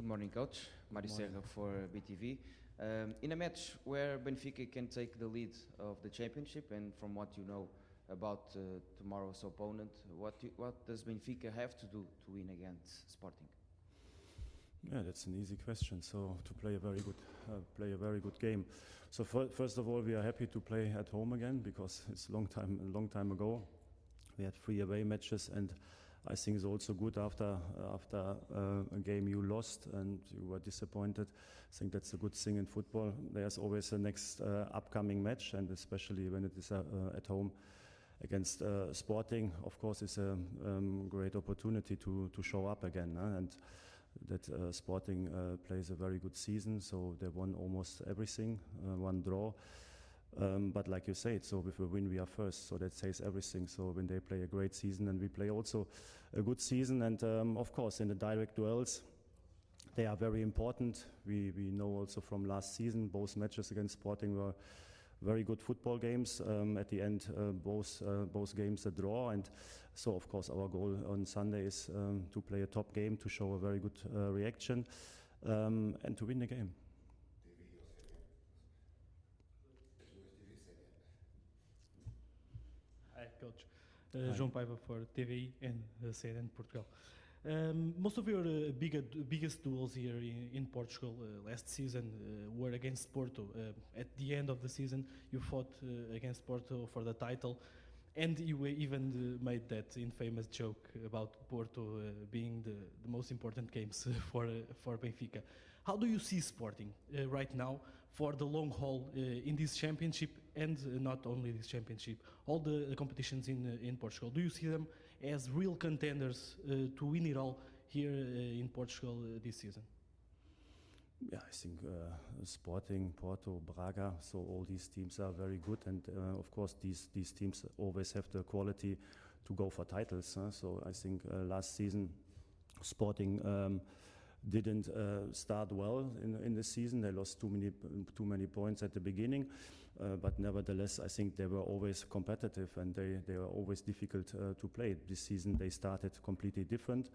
Good morning, coach. Mário Serra for BTV. In a match where Benfica can take the lead of the championship, and from what you know about tomorrow's opponent, what does Benfica have to do to win against Sporting? Yeah, that's an easy question. So to play a very good game. So first of all, we are happy to play at home again because it's a long time ago. We had 3 away matches, and I think it's also good after a game you lost and you were disappointed. I think that's a good thing in football. There's always a next upcoming match, and especially when it is at home against Sporting, of course, it's a great opportunity to show up again. And that Sporting plays a very good season, so they won almost everything, 1 draw. But like you said, so with a win we are first, so that says everything. So when they play a great season and we play also a good season, and of course in the direct duels, they are very important. We know also from last season, both matches against Sporting were very good football games. At the end, both games a draw, and so of course our goal on Sunday is to play a top game, to show a very good reaction, and to win the game. Hi, Coach. João Paiva for TVI and CNN Portugal. Most of your biggest duels here in Portugal last season were against Porto. At the end of the season, you fought against Porto for the title, and you even made that infamous joke about Porto being the most important games for Benfica. How do you see Sporting right now for the long haul in this championship, and not only this championship, all the competitions in Portugal? Do you see them as real contenders to win it all here in Portugal this season? Yeah, I think Sporting, Porto, Braga, so all these teams are very good, and of course these teams always have the quality to go for titles. So I think last season Sporting didn't start well in the season. They lost too many points at the beginning, but nevertheless I think they were always competitive, and they were always difficult to play. This season they started completely different.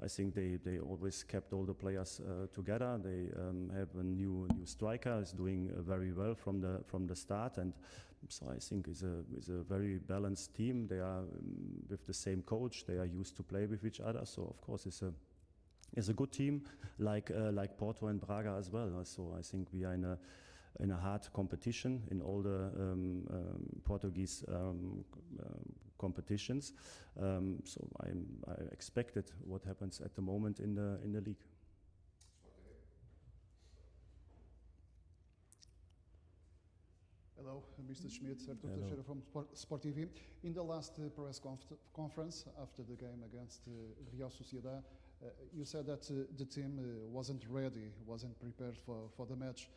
I think they always kept all the players together. They have a new striker, is doing very well from the start, and so I think is a very balanced team. They are with the same coach. They are used to play with each other. So of course it's a good team, like Porto and Braga as well. So I think we are in a hard competition in all the Portuguese competitions. So I expected what happens at the moment in the league. Hello, Mr. Schmidt, Artur Teixeira from Sport TV. In the last press conference after the game against Real Sociedad, you said that the team wasn't ready, wasn't prepared for the match.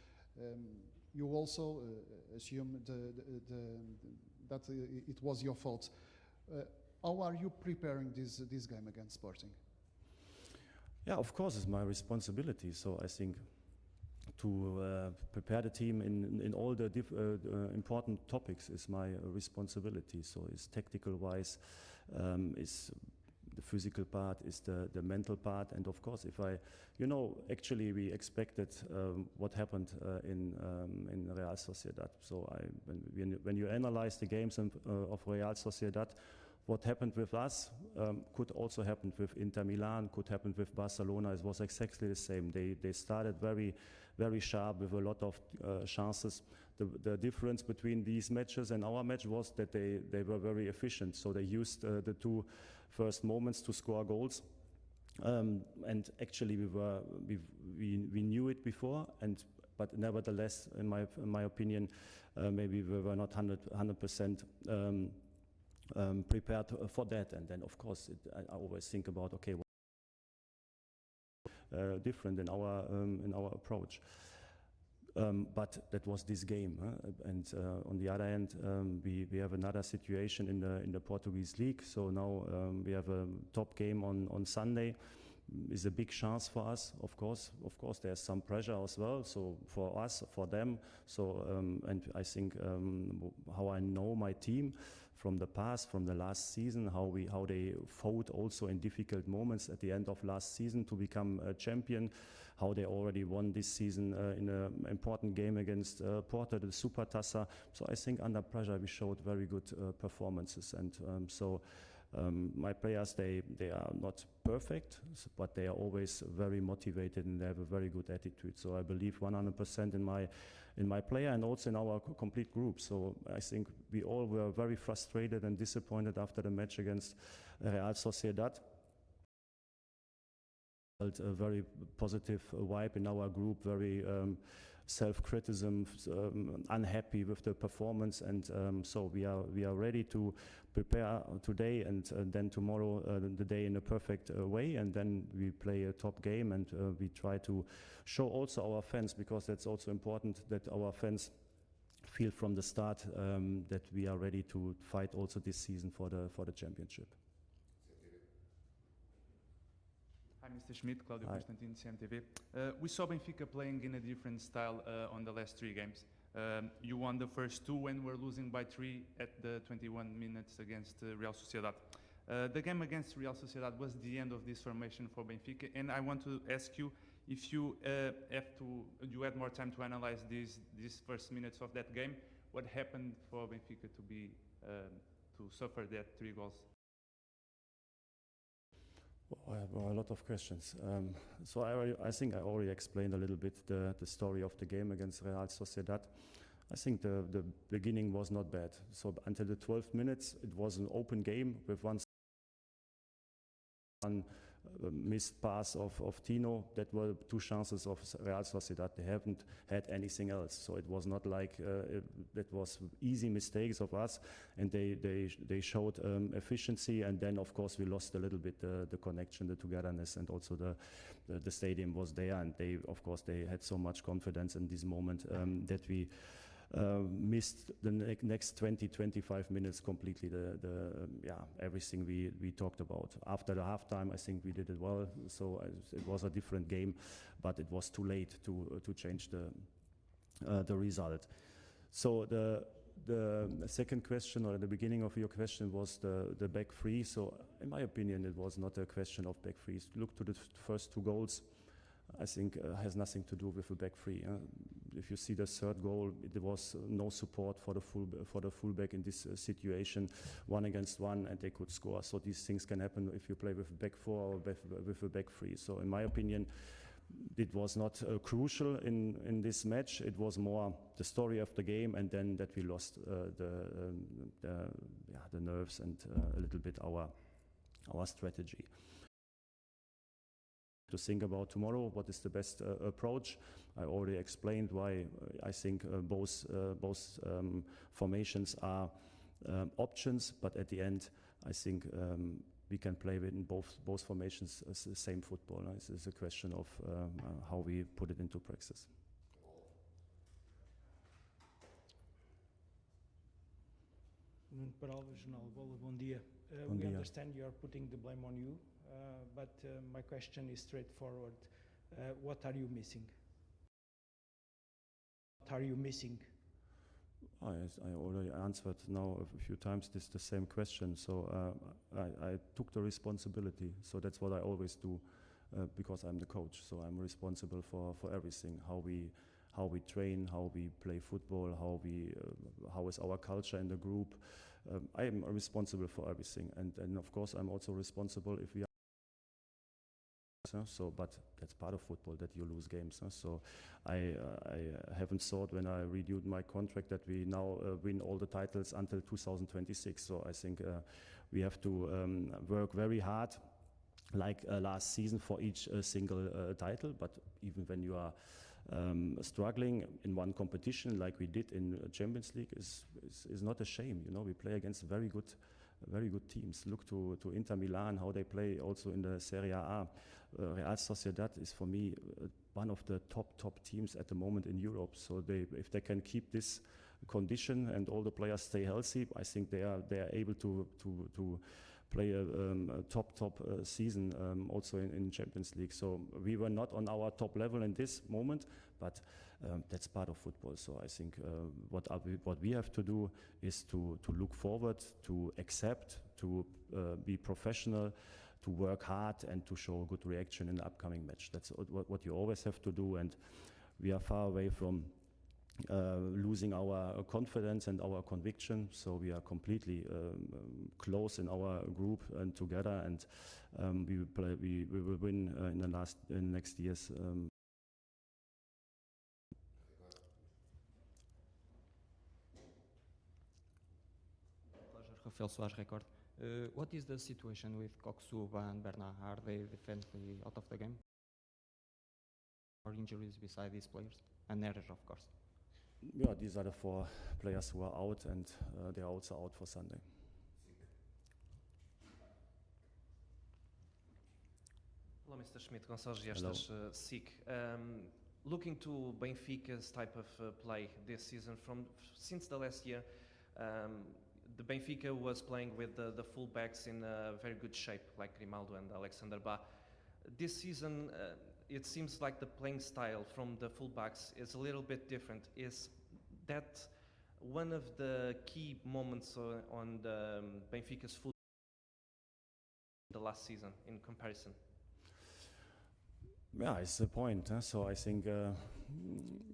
You also assumed that it was your fault. How are you preparing this game against Sporting? Yeah, of course, it's my responsibility. So I think to prepare the team in all the important topics is my responsibility. So it's tactical wise, is the physical part, is the mental part, and of course, if actually we expected what happened in Real Sociedad. So when you analyze the games of Real Sociedad, what happened with us could also happen with Inter Milan, could happen with Barcelona. It was exactly the same. They started very, very sharp with a lot of chances. The difference between these matches and our match was that they were very efficient. So they used the 2 first moments to score goals. And actually we knew it before, but nevertheless, in my opinion, maybe we were not 100% prepared for that. And then of course I always think about, okay, different in our approach. But that was this game, and on the other hand, we have another situation in the Portuguese league. So now we have a top game on Sunday. Is a big chance for us. Of course, there's some pressure as well. So for us, for them. So and I think how I know my team, from the past, from the last season, how they fought also in difficult moments at the end of last season to become a champion, how they already won this season in an important game against Porto, the Supertaça. So I think under pressure we showed very good performances, and my players, they are not perfect, but they are always very motivated and they have a very good attitude. So I believe 100% in my player and also in our complete group. So I think we all were very frustrated and disappointed after the match against Real Sociedad. Felt a very positive vibe in our group, very self-criticism, unhappy with the performance, and so we are ready to prepare today and then tomorrow the day in a perfect way, and then we play a top game, and we try to show also our fans, because that's also important, that our fans feel from the start that we are ready to fight also this season for the championship. Hi, Mr. Schmidt, Claudio Hi. Constantino, CMTV. We saw Benfica playing in a different style on the last 3 games. You won the first 2 when we're losing by 3 at the 21 minutes against Real Sociedad. The game against Real Sociedad was the end of this formation for Benfica, and I want to ask you if you you had more time to analyze these first minutes of that game. What happened for Benfica to suffer that 3 goals? Well, I have a lot of questions. So I think I already explained a little bit the story of the game against Real Sociedad. I think the beginning was not bad. So until the 12 minutes, it was an open game with one missed pass of Tino. That were 2 chances of Real Sociedad. They haven't had anything else. So it was not like that was easy mistakes of us, and they showed efficiency. And then of course we lost a little bit the connection, the togetherness, and also the stadium was there, and they had so much confidence in this moment that we missed the next 20-25 minutes completely, everything we talked about. After the halftime, I think we did it well, so it was a different game, but it was too late to change the result. So the second question, or the beginning of your question, was the back 3. So in my opinion, it was not a question of back 3. Look to the first 2 goals. I think has nothing to do with the back 3. If you see the third goal, there was no support for the fullback in this situation, 1 against 1, and they could score. So these things can happen if you play with a back 4 or with a back 3. So in my opinion, it was not crucial in this match. It was more the story of the game, and then that we lost the nerves and a little bit our strategy. To think about tomorrow, what is the best approach? I already explained why I think both formations are options, but at the end, I think we can play in both formations the same football. It's a question of how we put it into practice. Nuno Paralva, Jornal Bola, bom dia. Bom We dia. understand you are putting the blame on you, but my question is straightforward. What are you missing? What are you missing? I already answered now a few times the same question. So I took the responsibility. So that's what I always do, because I'm the coach. So I'm responsible for everything. How we train, how we play football, how is our culture in the group. I am responsible for everything, and of course I'm also responsible if we are. So, but that's part of football, that you lose games. So I haven't thought when I renewed my contract that we now win all the titles until 2026. So I think we have to work very hard, like last season, for each single title. But even when you are struggling in one competition, like we did in Champions League, is not a shame. You know, we play against very good teams. Look to Inter Milan, how they play also in the Serie A. Real Sociedad is for me one of the top teams at the moment in Europe. So if they can keep this condition and all the players stay healthy, I think they are able to a top season also in Champions League. So we were not on our top level in this moment, but that's part of football. So I think what we have to do is to look forward, to accept, to be professional, to work hard and to show a good reaction in the upcoming match. That's what you always have to do, and we are far away from losing our confidence and our conviction. So we are completely close in our group and together, and we will win in next years. Pleasure, Rafael Soares, Record. What is the situation with Koksuba and Bernard? Are they definitely out of the game? Or injuries beside these players? And error, of course. Yeah, these are the 4 players who are out, and they are also out for Sunday. Hello, Mr. Schmidt, Gonçalves Gestas, SIC. Looking to Benfica's type of play this season, since the last year, the Benfica was playing with the fullbacks in very good shape, like Grimaldo and Alexander Ba. This season, it seems like the playing style from the fullbacks is a little bit different. Is that one of the key moments on the Benfica's football the last season in comparison? Yeah, it's the point. So I think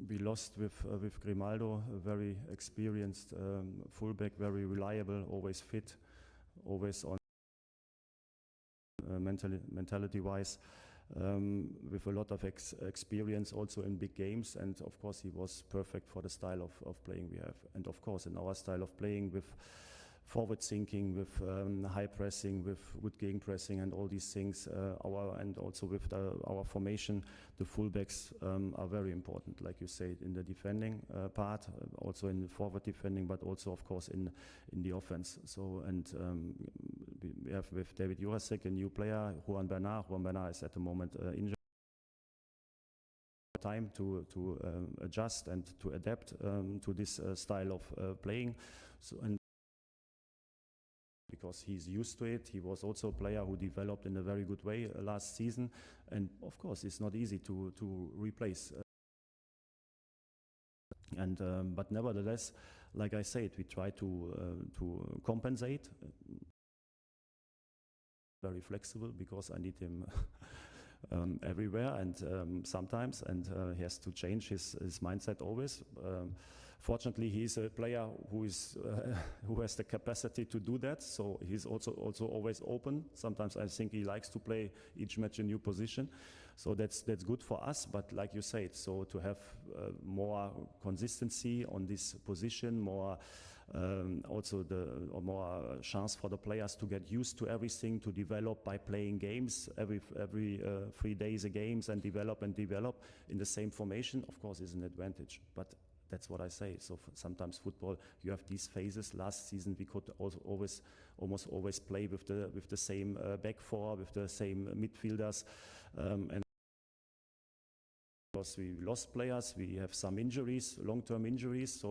we lost with Grimaldo, a very experienced fullback, very reliable, always fit, always on mentality-wise, with a lot of experience also in big games. And of course, he was perfect for the style of playing we have. And of course, in our style of playing with forward thinking, with high pressing, with good game pressing, and all these things. And also with our formation, the fullbacks are very important, like you said, in the defending part, also in the forward defending, but also, of course, in the offense. So we have with David Jurasek a new player, Juan Bernard. Juan Bernard is at the moment injured. Time to adjust and to adapt to this style of playing. So because he's used to it. He was also a player who developed in a very good way last season, and of course it's not easy to replace. But nevertheless, like I said, we try to compensate. Very flexible, because I need him everywhere and sometimes, and he has to change his mindset always. Fortunately, he's a player who has the capacity to do that. So he's also always open. Sometimes I think he likes to play each match a new position. So that's good for us. But like you said, so to have more consistency on this position, more more chance for the players to get used to everything, to develop by playing games every 3 days of games and develop in the same formation, of course, is an advantage. But that's what I say. So sometimes football, you have these phases. Last season we could also almost always play with the same back four, with the same midfielders, and because we lost players, we have some injuries, long-term injuries.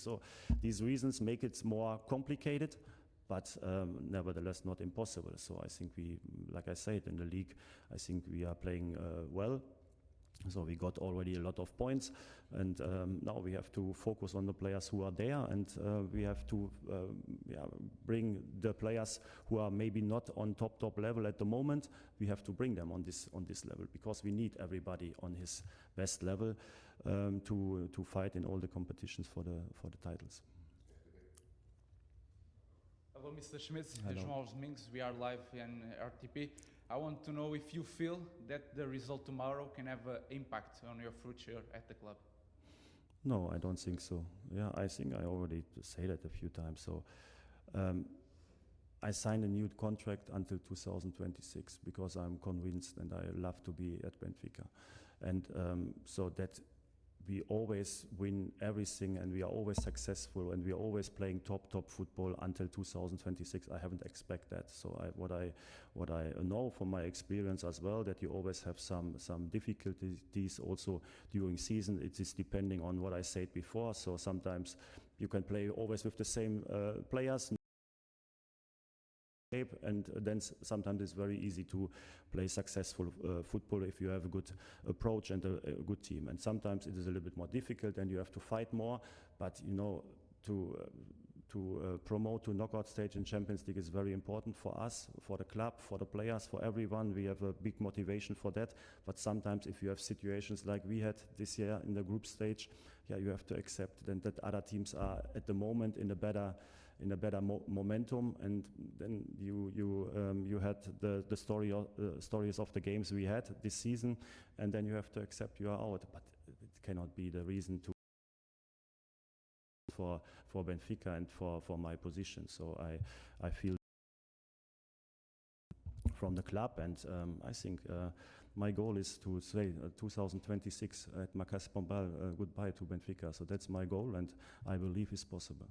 So these reasons make it more complicated, but nevertheless not impossible. So I think like I said, in the league, I think we are playing well. So we got already a lot of points, and now we have to focus on the players who are there, and we have to bring the players who are maybe not on top level at the moment. We have to bring them on this level, because we need everybody on his best level to fight in all the competitions for the titles. Hello, Mr. Schmidt. Hello. João Alves Domingos. We are live in RTP. I want to know if you feel that the result tomorrow can have an impact on your future at the club. No, I don't think so. Yeah, I think I already said that a few times. So I signed a new contract until 2026 because I'm convinced and I love to be at Benfica. And so that we always win everything and we are always successful and we are always playing top football until 2026. I haven't expect that. So what I know from my experience as well, that you always have some difficulties also during season. It is depending on what I said before. So sometimes you can play always with the same players. And then sometimes it's very easy to play successful football if you have a good approach and a good team. And sometimes it is a little bit more difficult and you have to fight more. But you know, to promote to knockout stage in Champions League is very important for us, for the club, for the players, for everyone. We have a big motivation for that. But sometimes if you have situations like we had this year in the group stage, yeah, you have to accept then that other teams are at the moment in a better momentum, and then you had the stories of the games we had this season, and then you have to accept you are out. But it cannot be the reason to for Benfica and for my position. So I feel from the club, and I think my goal is to say 2026 at Maccabi Pombal goodbye to Benfica. So that's my goal, and I believe it's possible.